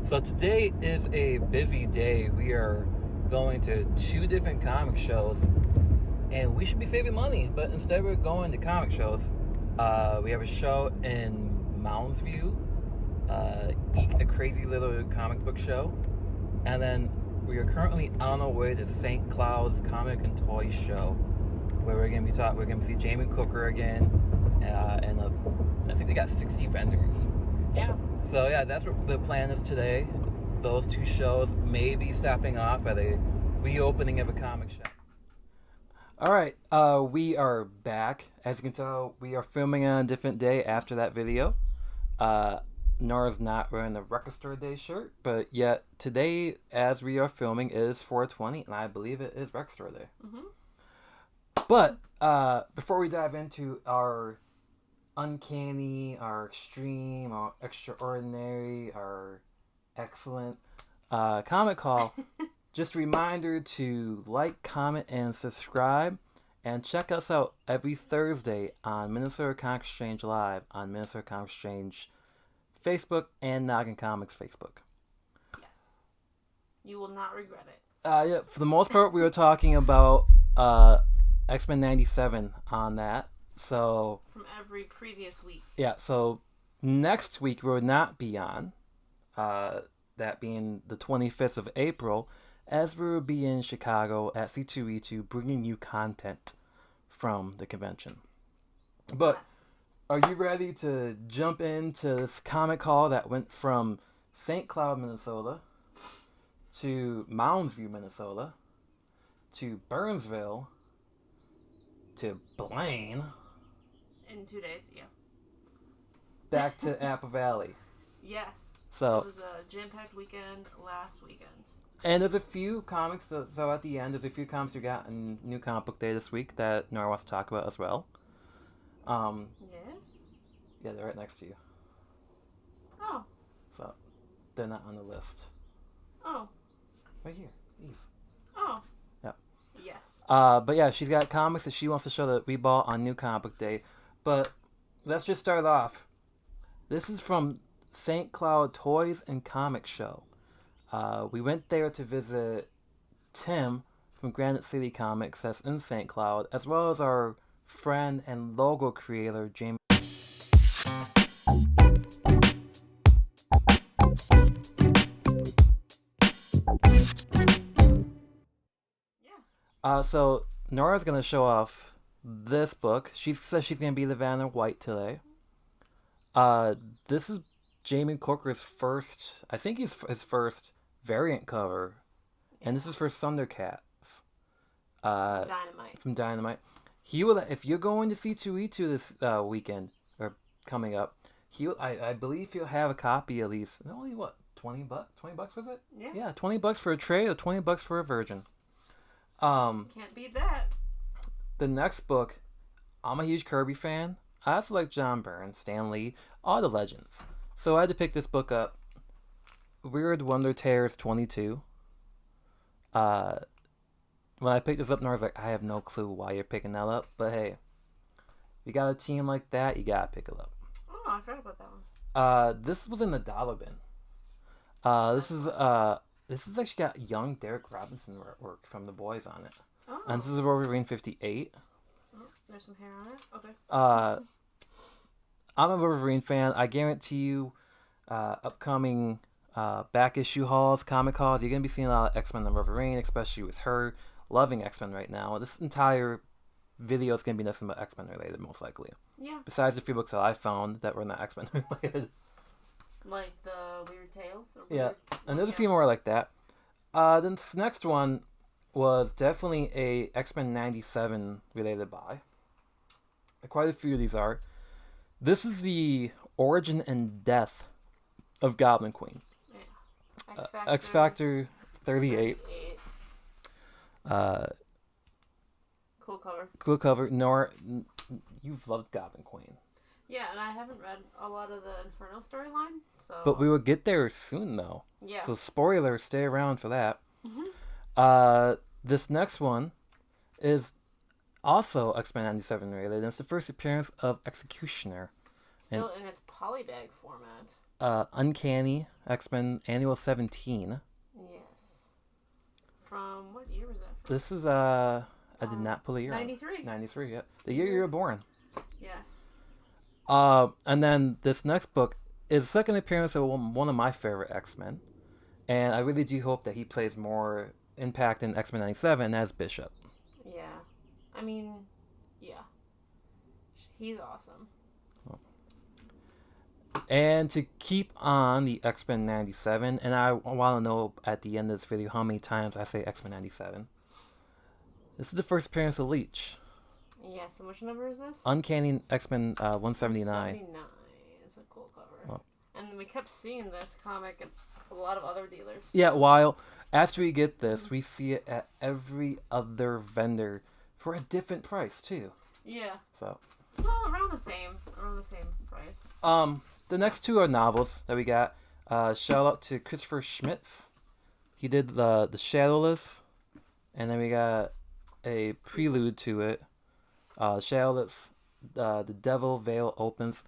So today is a busy day. We are going to 2 different comic shows, and we should be saving money, but instead we're going to comic shows. We have a show in Mounds View, a crazy little comic book show, and then we are currently on our way to St. Cloud's Comic and Toy Show, where we're gonna be see Jamie Cooker again, and I think they got 60 vendors. Yeah. So yeah, that's what the plan is today. Those 2 shows, maybe stopping off at a reopening of a comic shop. All right, we are back. As you can tell, we are filming on a different day after that video. Nora's not wearing the Record Store Day shirt, but yet today, as we are filming, is 4/20, and I believe it is Record Store Day. Mm-hmm. But before we dive into our Uncanny, our extreme, our extraordinary, our excellent comic haul, just a reminder to like, comment, and subscribe, and check us out every Thursday on Minnesota Comic Exchange Live on Minnesota Comic Exchange Facebook and Noggin Comics Facebook. Yes. You will not regret it. Yeah, for the most part, we were talking about X-Men 97 on that. So from every previous week. Yeah, so next week we will not be on, that being the 25th of April, as we will be in Chicago at C2E2 bringing you content from the convention. But Yes. Are you ready to jump into this comic haul that went from St. Cloud, Minnesota, to Mounds View, Minnesota, to Burnsville, to Blaine, in 2 days, yeah. back to Apple Valley? Yes. So it was a jam-packed weekend last weekend. And there's a few comics, so at the end, there's a few comics we got in New Comic Book Day this week that Nora wants to talk about as well. Yes? Yeah, they're right next to you. Oh. So, they're not on the list. Oh. Right here. These. Oh. Yep. Yes. But yeah, she's got comics that she wants to show that we bought on New Comic Book Day. But let's just start off. This is from St. Cloud Toys and Comic Show. We went there to visit Tim from Granite City Comics that's in St. Cloud, as well as our friend and logo creator, Jamie. Yeah. So Nora's going to show off this book. She says she's going to be the Vanna White today. This is Jamie Cooker's first, I think his first variant cover, and this is for Thundercats. Dynamite. From Dynamite. He will, if you're going to C2E2 this weekend or coming up, I believe he'll have a copy at least. Only what, $20? $20 was it? Yeah. Yeah, $20 for a tray or $20 for a virgin. Can't beat that. The next book, I'm a huge Kirby fan. I also like John Byrne, Stan Lee, all the legends. So I had to pick this book up. Weird Wonder Tears 22. When I picked this up, Nora's like, I have no clue why you're picking that up, but hey, you got a team like that, you gotta pick it up. Oh, I forgot about that one. This was in the dollar bin. This is actually got young Derek Robinson artwork from The Boys on it. Oh. And this is Wolverine 58. Oh, there's some hair on it. Okay. I'm a Wolverine fan. I guarantee you, upcoming back issue hauls, comic hauls, you're gonna be seeing a lot of X-Men and Wolverine, especially with her loving X-Men right now. This entire video is gonna be nothing but X-Men related, most likely. Yeah. Besides a few books that I found that were not X-Men related. Like the Weird Tales? Or Yeah, weird... and there's a few more like that. Then this next one was definitely a X-Men 97 related buy. Quite a few of these are. This is the origin and death of Goblin Queen. Yeah. X Factor 38. Cool cover. Nora, you've loved Goblin Queen. Yeah, and I haven't read a lot of the Inferno storyline, so... But we will get there soon, though. Yeah. So spoiler, stay around for that. Mm-hmm. This next one is also X-Men 97 related, and it's the first appearance of Executioner. Still in its polybag format. Uncanny X-Men Annual 17. Yes. From what year was that from? This is I did not pull a year. 93. 93. Yep. The year you were born. Yes. And then this next book is the second appearance of one of my favorite X-Men, and I really do hope that he plays more impact in X-Men 97 as Bishop. Yeah. I mean, yeah. He's awesome. And to keep on the X-Men 97, and I want to know at the end of this video how many times I say X-Men 97. This is the first appearance of Leech. Yeah, so which number is this? Uncanny X-Men 179. 179. It's a cool cover. Oh. And we kept seeing this comic at a lot of other dealers. Yeah, while after we get this, we see it at every other vendor for a different price too. Yeah. So. Well, around the same price. The next two are novels that we got. Shout out to Christopher Schmitz. He did the Shadowless, and then we got a prelude to it. Shadowless, the Devil Veil Opens.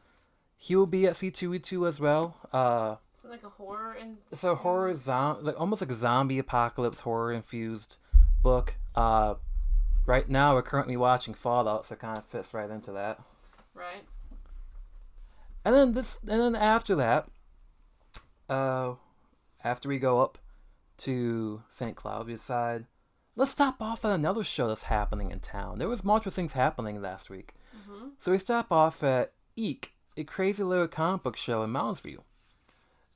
He will be at C2E2 as well. It's like a horror and. It's a horror almost like a zombie apocalypse horror infused book. Right now we're currently watching Fallout, so it kind of fits right into that. Right. And then after that, after we go up to St. Cloud, we decide let's stop off at another show that's happening in town. There was multiple things happening last week, so we stop off at EAKK, a crazy little comic book show in Mounds View,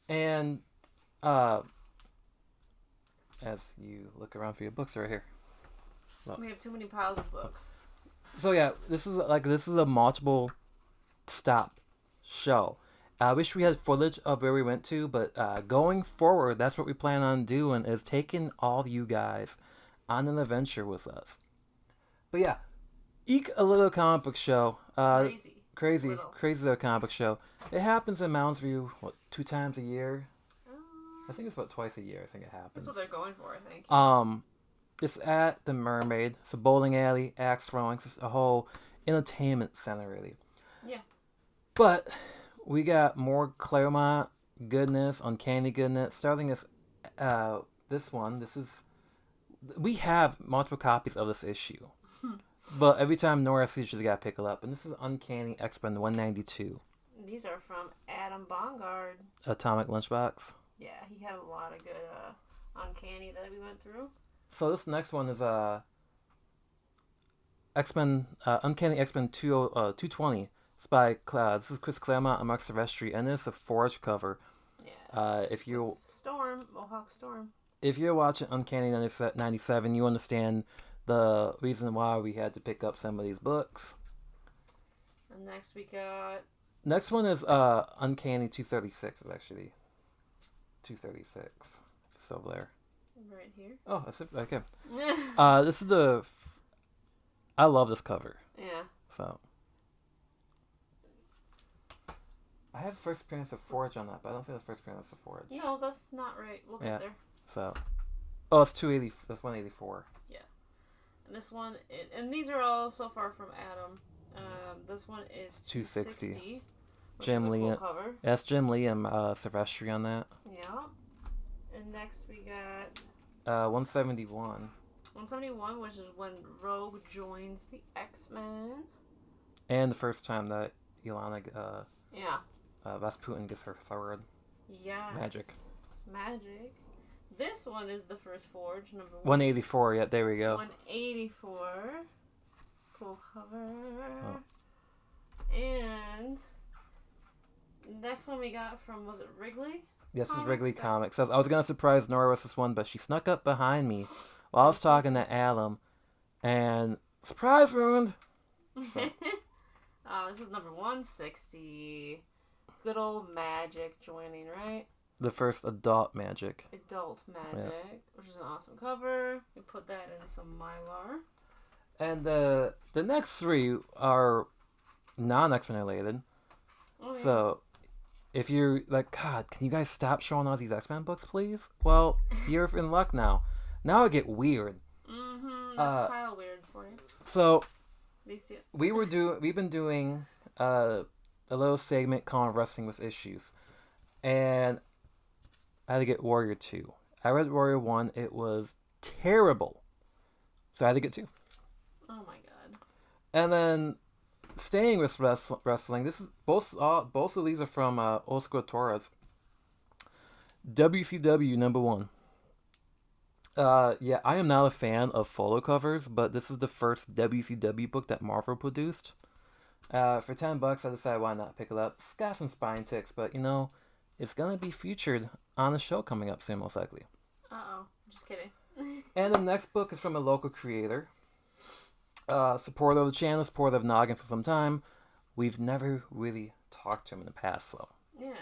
and as you look around for your books right here. Well, we have too many piles of books. So yeah, this is a multiple stop show. I wish we had footage of where we went to, but going forward, that's what we plan on doing, is taking all of you guys on an adventure with us. But yeah, EAKK, a little comic book show. Crazy little comic book show. It happens in Mounds View, 2 times a year? I think it's about twice a year. I think it happens. That's what they're going for, I think. It's at the Mermaid. It's a bowling alley, axe throwing. It's a whole entertainment center, really. Yeah. But we got more Claremont goodness, Uncanny goodness. Starting this one. We have multiple copies of this issue. But every time Nora sees, she's got to pick it up. And this is Uncanny X-Men 192. These are from Adam Bongard. Atomic Lunchbox. Yeah, he had a lot of good Uncanny that we went through. So this next one is X-Men Uncanny X-Men 220. It's by this is Chris Claremont and Mark Silvestri, and it's a Forge cover. Yeah. If you Mohawk Storm. If you're watching Uncanny 97, you understand the reason why we had to pick up some of these books. And next we got. Next one is Uncanny 236. Is actually 236. It's over there. Right here. Oh, that's it. Okay. This is I love this cover. Yeah. So. I have first appearance of Forge on that, but I don't think that's first appearance of Forge. No, that's not right. We'll get there. So. Oh, it's 280. That's 184. Yeah. And this one, and these are all so far from Adam. This one is 260. Jim Liam. Cool cover. That's Jim Liam, Silvestri on that. Yeah. And next we got 171. 171, which is when Rogue joins the X-Men. And the first time that Ilana Rasputin gets her sword. Yeah. Magic. This one is the first Forge, number 184, yeah, there we go. 184. Cool cover. Oh. And next one we got from, was it Wrigley? Yes, this is Wrigley Comics. I was going to surprise Nora with this one, but she snuck up behind me while I was talking to Adam. And surprise ruined. So. This is number 160. Good old Magic joining, right? The first adult Magic. Which is an awesome cover. We put that in some Mylar. And the next 3 are non-X-Men related. Oh, yeah. So, if you're like, God, can you guys stop showing all these X-Men books, please? Well, you're in luck now. Now it get weird. Mm-hmm. That's Kyle weird for you. So, these two. we've been doing a little segment called Wrestling with Issues. And I had to get Warrior 2. I read Warrior 1. It was terrible. So I had to get 2. Oh my god. And then staying with wrestling, this is both of these are from Oscar Torres. WCW #1. Yeah, I am not a fan of photo covers, but this is the first WCW book that Marvel produced. For $10, I decided why not pick it up. It's got some spine ticks, but it's gonna be featured on a show coming up soon, most likely. Just kidding. And the next book is from a local creator. Supporter of the channel, supporter of Noggin for some time. We've never really talked to him in the past, though. Yeah.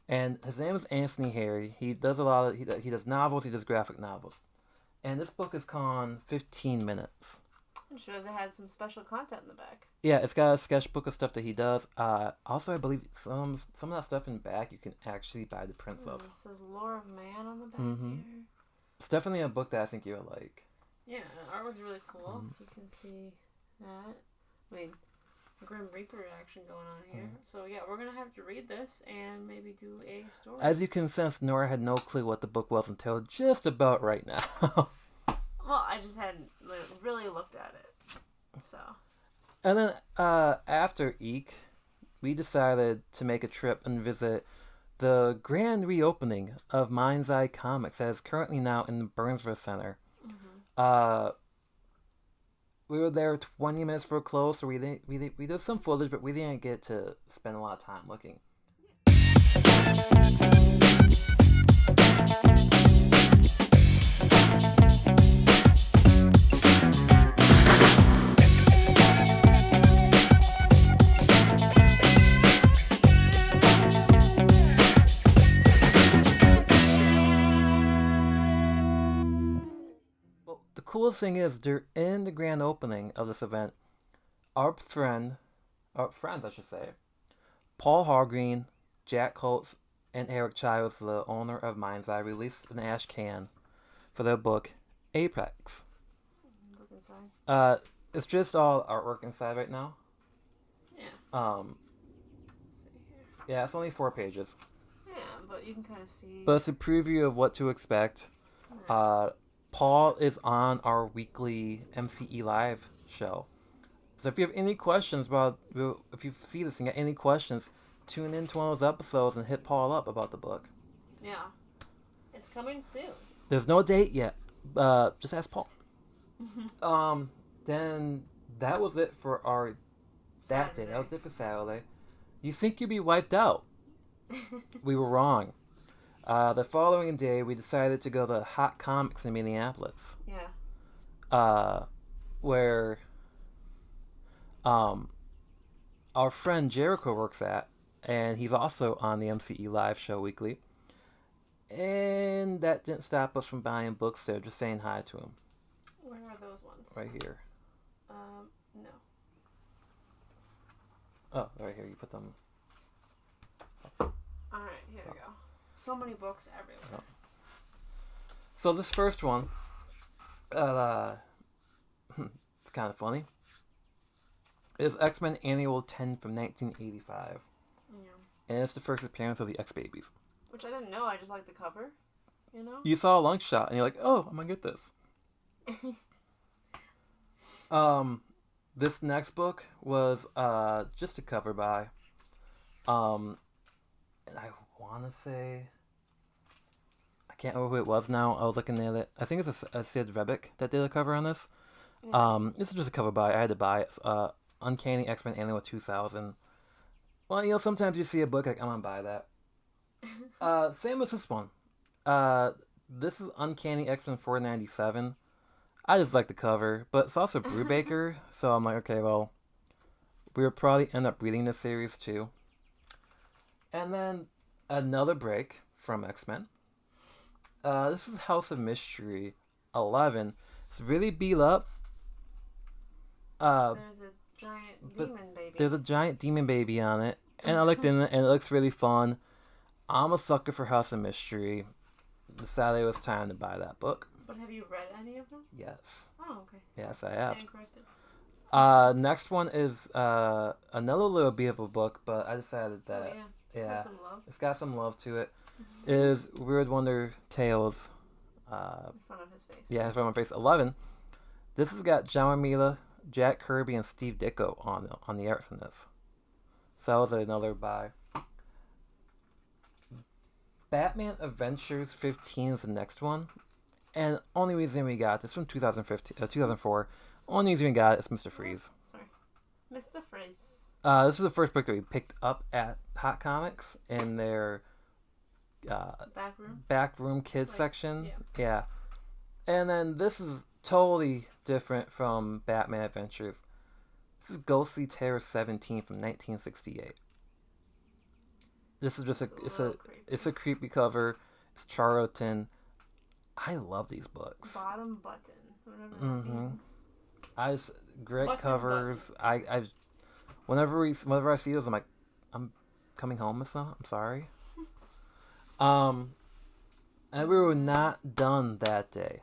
And his name is Anthony Harry. He does a lot of he does novels. He does graphic novels. And this book is called 15 Minutes. It shows it had some special content in the back. Yeah, it's got a sketchbook of stuff that he does. Also, I believe some of that stuff in the back you can actually buy the prints of. It says Lore of Man on the back here. It's definitely a book that I think you'll like. Yeah, the artwork's really cool. You can see that. I mean, Grim Reaper action going on here. So yeah, we're gonna have to read this and maybe do a story. As you can sense, Nora had no clue what the book was until just about right now. Well, I just hadn't really looked at it. So. And then after EAKK, we decided to make a trip and visit the grand reopening of Mind's Eye Comics that is currently now in the Burnsville Center. We were there 20 minutes for close, so we did some footage, but we didn't get to spend a lot of time looking. Coolest thing is, during the grand opening of this event, our friends, I should say, Paul Hargreen, Jack Holtz, and Eric Childs, the owner of Mind's Eye, released an ash can for their book Apex. Look inside. It's just all artwork inside right now. Yeah. Let's see here. Yeah, it's only 4 pages. Yeah, but you can kind of see. But it's a preview of what to expect. Yeah. Paul is on our weekly MCE Live show. So if you have any questions if you see this and get any questions, tune into one of those episodes and hit Paul up about the book. Yeah. It's coming soon. There's no date yet. Just ask Paul. Then that was it for that day. That was it for Saturday. You think you'd be wiped out. We were wrong. The following day, we decided to go to Hot Comics in Minneapolis. Yeah. Where our friend Jericho works at, and he's also on the MCE Live show weekly. And that didn't stop us from buying books there, just saying hi to him. Where are those ones? Right here. No. Oh, right here. You put them. Alright, here we go. So many books everywhere. So this first one, it's kind of funny. It's X-Men Annual 10 from 1985. Yeah. And it's the first appearance of the X-Babies. Which I didn't know, I just like the cover, You saw a long shot and you're like, oh, I'm gonna get this. This next book was just a cover by, and I want to say, I can't remember who it was now. I was looking at it. I think it's a Sid Rebick that did a cover on this. Yeah. This is just a cover by. I had to buy it. Uncanny X-Men Annual 2000. Well, sometimes you see a book like, I'm gonna buy that. Same as this one. This is Uncanny X-Men 497. I just like the cover, but it's also Brubaker, so I'm like, okay, well, we'll probably end up reading this series too. And then another break from X-Men. This is House of Mystery 11. It's really beat up. There's a giant demon baby. There's a giant demon baby on it, and I looked in it, and it looks really fun. I'm a sucker for House of Mystery. Decided it was time to buy that book. But have you read any of them? Yes. Oh, okay. So yes, I have. stand corrected. Next one is another little bit of a book, but I decided that got some love. It's got some love to it. Is Weird Wonder Tales. In front of his face. Yeah, in front of my face. 11. This has got John Romita, Jack Kirby, and Steve Ditko on the arts in this. So that was another buy. Batman Adventures 15 is the next one. And only reason we got this from 2004. Only reason we got it is Mr. Freeze. Sorry. Mr. Freeze. This is the first book that we picked up at Hot Comics in their back room kids section. Yeah. And then this is totally different from Batman Adventures. This is Ghostly Terror 17 from 1968. This is just it's a creepy cover. It's Charlton. I love these books. Bottom button, whatever that means. Great Button covers. I whenever I see those, I'm like, I'm coming home with some. I'm sorry. And we were not done that day.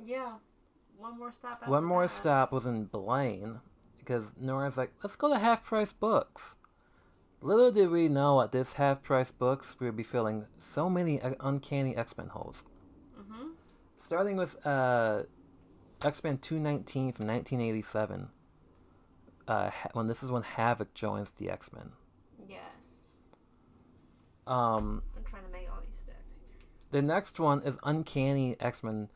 Yeah. One more stop. One more stop was in Blaine because Nora's like, let's go to Half Price Books. Little did we know at this Half Price Books we would be filling so many uncanny X-Men holes. Mm-hmm. Starting with X-Men 219 from 1987. When Havoc joins the X-Men. Yes. I'm trying to make all these stacks here. The next one is Uncanny X-Men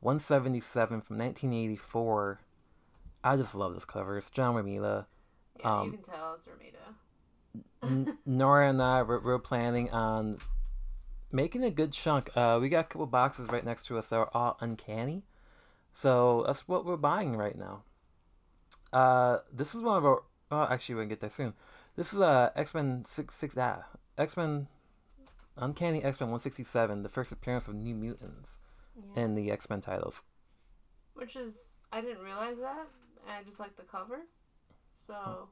177 from 1984. I just love this cover. It's John Romita. Yeah, you can tell it's Romita. Nora and I we're planning on making a good chunk. We got a couple boxes right next to us that are all Uncanny. So that's what we're buying right now. This is one of our... Oh, actually, we can get there soon. This is X-Men X-Men Uncanny X-Men 167, the first appearance of New Mutants in the X-Men titles. Which is... I didn't realize that. I just like the cover. So...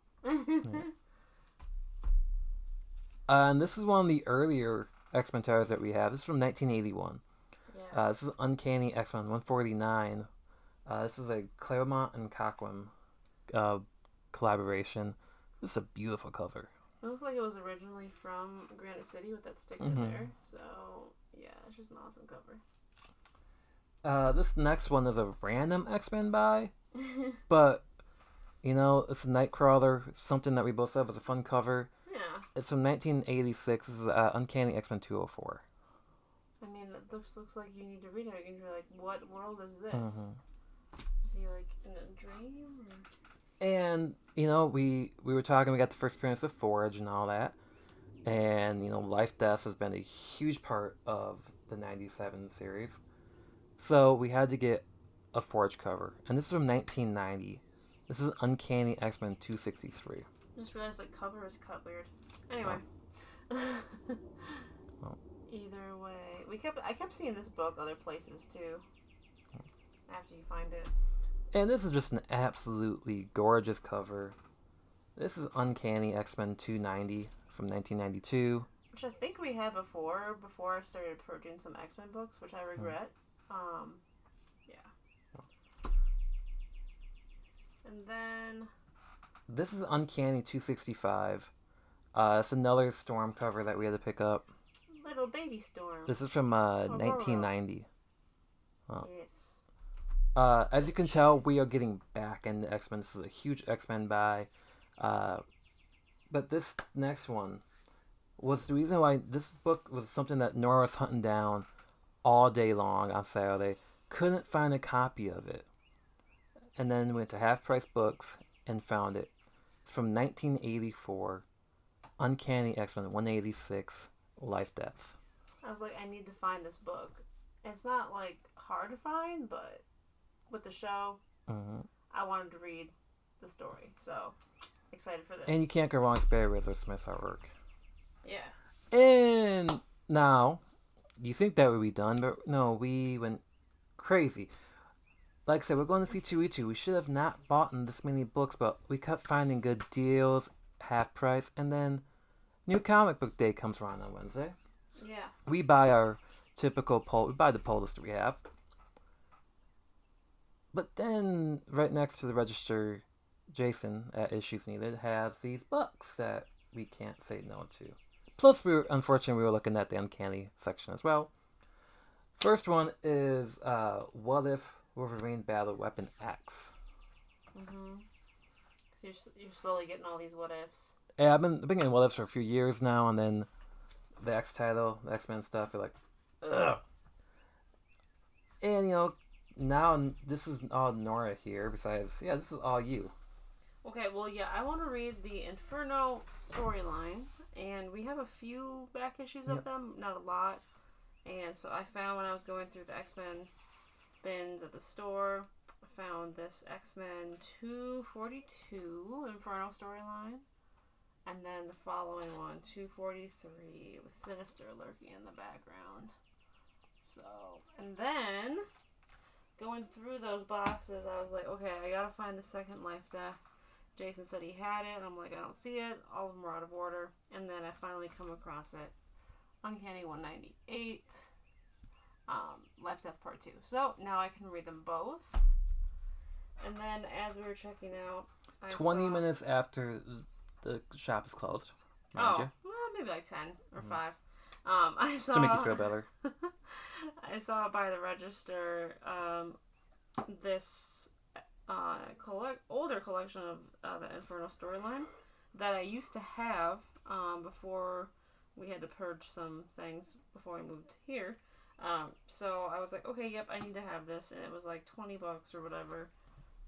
And this is one of the earlier X-Men titles that we have. This is from 1981. Yeah. This is Uncanny X-Men 149. This is a Claremont and Cockrum collaboration. This is a beautiful cover. It looks like it was originally from Granite City with that sticker there. So, yeah, it's just an awesome cover. This next one is a random X-Men buy. But, it's a Nightcrawler. Something that we both said was a fun cover. Yeah. It's from 1986. This is Uncanny X-Men 204. I mean, it looks like you need to read it and you're like, what world is this? Is he like in a dream? Or? And, we were talking, we got the first appearance of Forge and all that. And, Life Death has been a huge part of the 97 series. So we had to get a Forge cover. And this is from 1990. This is Uncanny X-Men 263. I just realized the cover is cut weird. Anyway. Either way. I kept seeing this book other places too. After you find it. And this is just an absolutely gorgeous cover. This is Uncanny X-Men 290 from 1992. Which I think we had before I started purging some X-Men books, which I regret. Yeah. And then... This is Uncanny 265. It's another Storm cover that we had to pick up. Little baby Storm. This is from 1990. Yes. As you can tell, we are getting back into X-Men. This is a huge X-Men buy. But this next one was the reason why this book was something that Nora was hunting down all day long on Saturday. Couldn't find a copy of it. And then went to Half Price Books and found it. It's from 1984. Uncanny X-Men 186. Life Deaths. I was like, I need to find this book. It's not like hard to find, but with the show, I wanted to read the story. So excited for this. And you can't go wrong with Barry Riddler Smith's artwork. Yeah. And now, you think that would be done, but no, we went crazy. Like I said, we're going to C2E2. We should have not bought this many books, but we kept finding good deals, half price, and then New Comic Book Day comes around on Wednesday. Yeah. We buy our typical we buy the pull list we have. But then, right next to the register, Jason at Issues Needed has these books that we can't say no to. Plus, unfortunately we were looking at the Uncanny section as well. First one is What If Wolverine Battle Weapon X? Mm-hmm. So you're slowly getting all these what ifs. Yeah, I've been getting what ifs for a few years now, and then the X title, the X-Men stuff, you're like, ugh. And, now this is all Nora here, besides, this is all you. Okay, well, yeah, I want to read the Inferno storyline, and we have a few back issues of them, not a lot. And so I found when I was going through the X-Men bins at the store, I found this X-Men 242 Inferno storyline, and then the following one, 243, with Sinister lurking in the background. So, and then going through those boxes, I was like, okay, I gotta find the second Life Death. Jason said he had it, and I'm like, I don't see it. All of them are out of order. And then I finally come across it. Uncanny 198, Life Death Part 2. So now I can read them both. And then as we were checking out, 20 minutes after the shop is closed, mind you. Well, maybe like 10 or 5. I saw, to make you feel better. I saw by the register this older collection of the Inferno storyline that I used to have before we had to purge some things before we moved here. So I was like, okay, yep, I need to have this, and it was like $20 or whatever.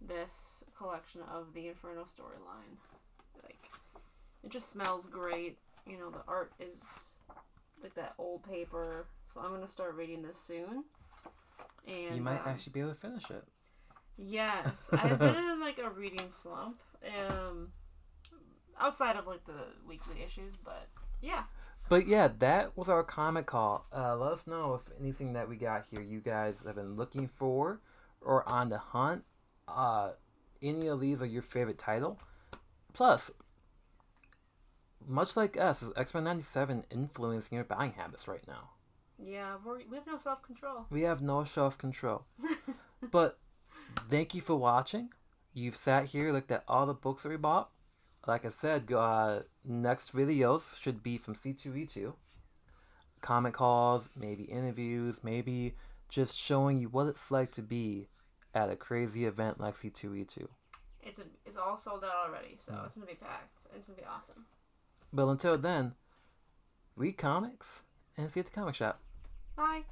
This collection of the Inferno storyline, like, it just smells great. The art is like that old paper. So I'm gonna start reading this soon. And you might actually be able to finish it. Yes, I've been in like a reading slump. Outside of like the weekly issues, but yeah. But yeah, that was our comic call. Let us know if anything that we got here you guys have been looking for or on the hunt. Any of these are your favorite title. Plus, much like us, is X-Men 97 influencing your buying habits right now? Yeah, we have no self-control. We have no self-control. But thank you for watching. You've sat here, looked at all the books that we bought. Like I said, next videos should be from C2E2. Comic calls, maybe interviews, maybe just showing you what it's like to be at a crazy event like C2E2. It's all sold out already, so it's going to be packed. It's going to be awesome. But until then, read comics and see you at the comic shop. Bye.